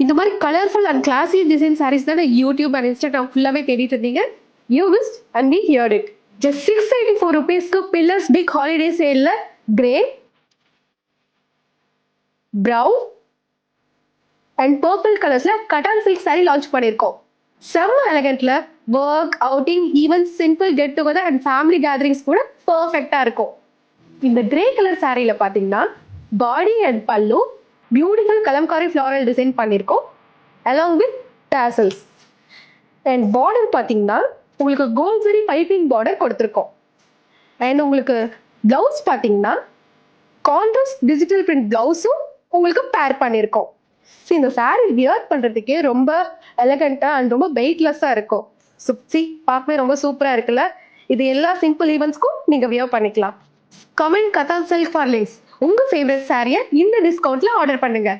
இந்த மாதிரி colourful and classy design sarees தான் யூடியூப் அண்ட் இன்ஸ்டாகிராம் ஃபுல்லாவே தேடிட்டு இருந்தீங்க. You wished and we heard it. Just 684 rupeesக்கு பில்லர்ஸ் பிக் ஹாலிடே சேல்ல கிரே, பிரவுன் அண்ட் பர்பிள் கலர்ஸ்ல கட்டான் சில்க் சாரி லான்ச் பண்ணியிருக்கோம். செம்ம எலகண்ட்ல work outing even simple get together and family gatherings கூட பர்ஃபெக்டா இருக்கும். இந்த கிரே கலர் சாரியில பாத்தீங்கன்னா body and pallu beautiful Kalamkari floral design பண்ணியிருக்கோம் along with tassels. And border பார்த்தீங்கன்னா உங்களுக்கு கோல்ட் ஜரி பைப்பிங் பார்டர் கொடுத்துருக்கோம். அண்ட் உங்களுக்கு பிளவுஸ் பார்த்தீங்கன்னா கான்ட்ராஸ்ட் டிஜிட்டல் பிரிண்ட் பிளவுஸும் உங்களுக்கு பேர் பண்ணியிருக்கோம். ஸோ இந்த சாரீ வியர் பண்ணுறதுக்கே ரொம்ப எலகண்ட்டாக அண்ட் ரொம்ப வெயிட்லெஸ்ஸாக இருக்கும். ஸோ பார்க்கவே ரொம்ப சூப்பராக இருக்குல்ல. இது எல்லா சிம்பிள் ஈவெண்ட்ஸ்க்கும் நீங்கள் வியர் பண்ணிக்கலாம். கமெண்ட் கதா சில்க் ஃபார் லிங்க்ஸ் உங்கள் ஃபேவரட் சாரியை இந்த டிஸ்கவுண்ட்டில் ஆர்டர் பண்ணுங்கள்.